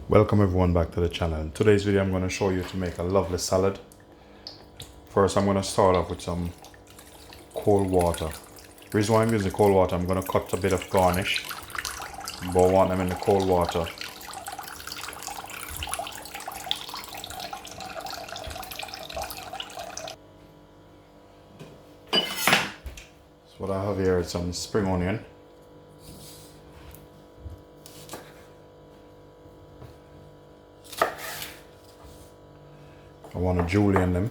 Welcome everyone back to the channel. In today's video I'm going to show you to make a lovely salad. First I'm going to start off with some cold water. The reason why I'm using cold water, I'm going to cut a bit of garnish, but I want them in the cold water. So what I have here is some spring onion. I want to julienne them.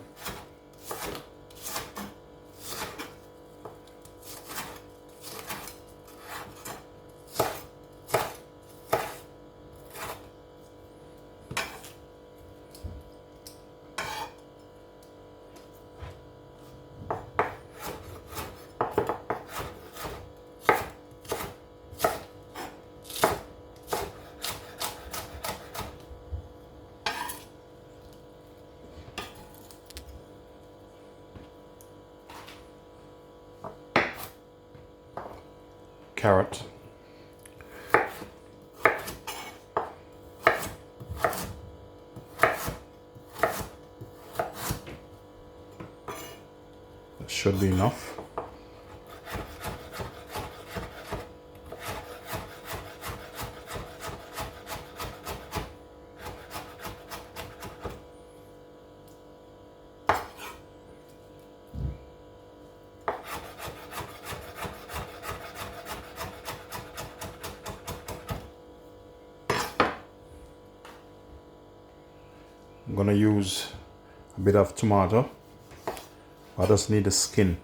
Carrot. That should be enough. I'm gonna use a bit of tomato. I just need the skin.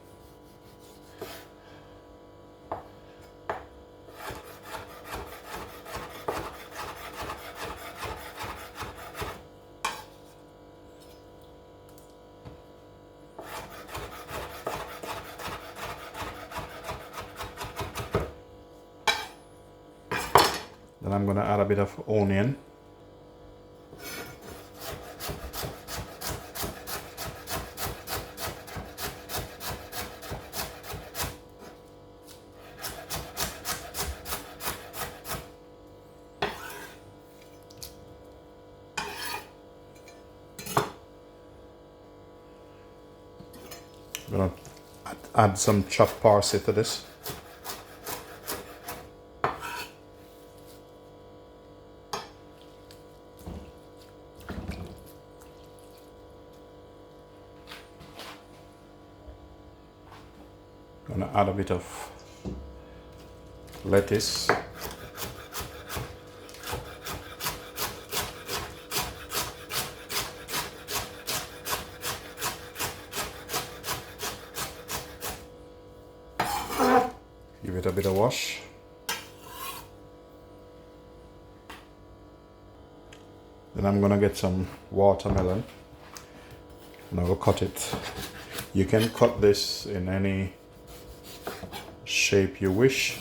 Then I'm gonna add a bit of onion. I'm gonna add some chopped parsley to this. I'm gonna add a bit of lettuce. Give it a bit of wash. Then I'm gonna get some watermelon and I will cut it. You can cut this in any shape you wish.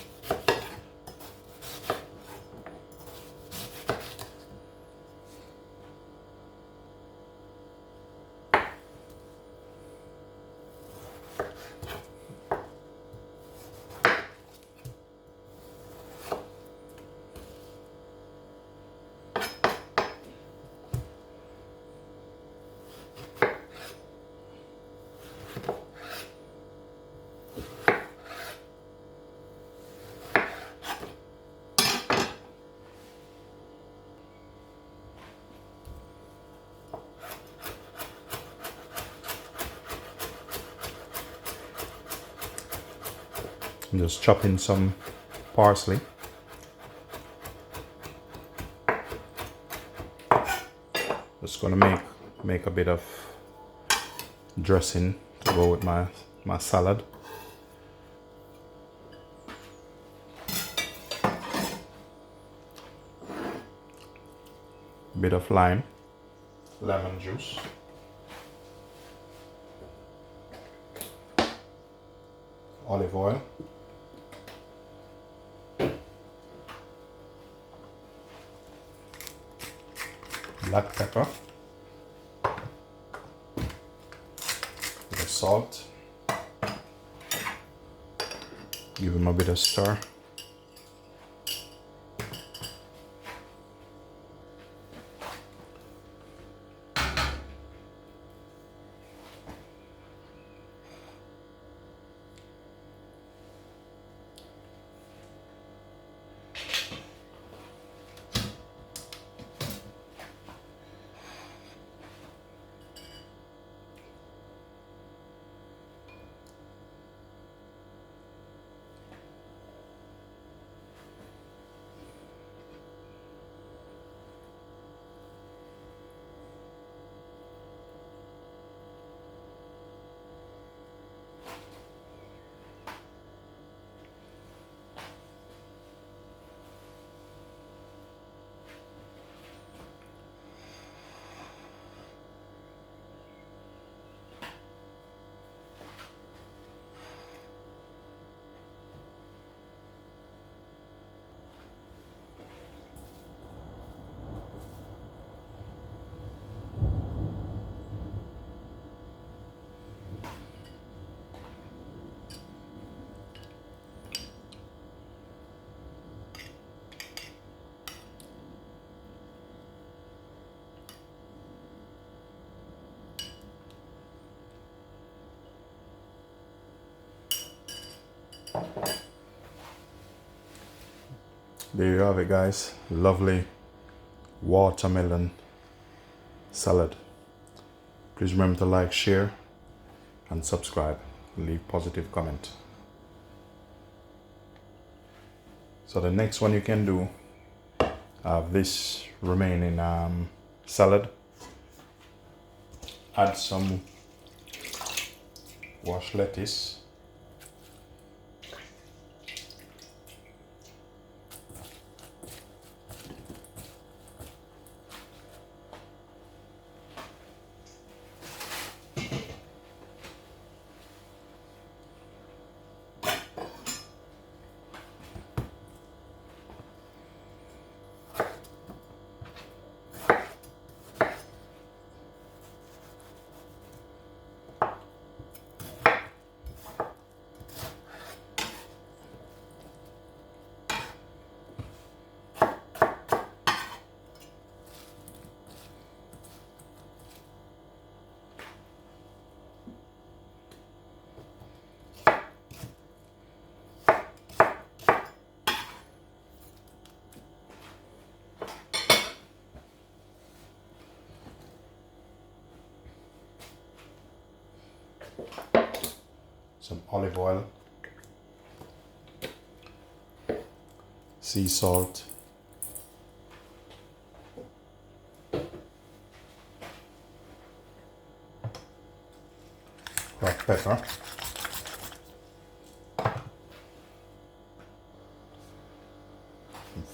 I'm just chopping some parsley. Just gonna make a bit of dressing to go with my salad. Bit of lime, lemon juice. Olive oil. Black pepper, bit of salt, give them a bit of stir, There you have it, guys. Lovely watermelon salad. Please remember to like, share, and subscribe. Leave positive comment. So the next one you can do, this remaining salad, add some washed lettuce, some olive oil, sea salt, black pepper,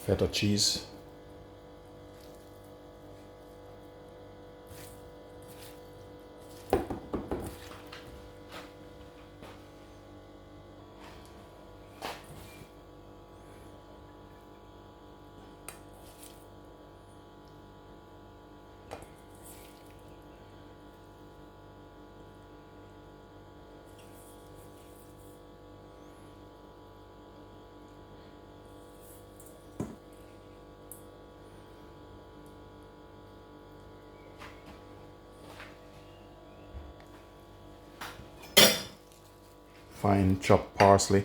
feta cheese, fine chopped parsley,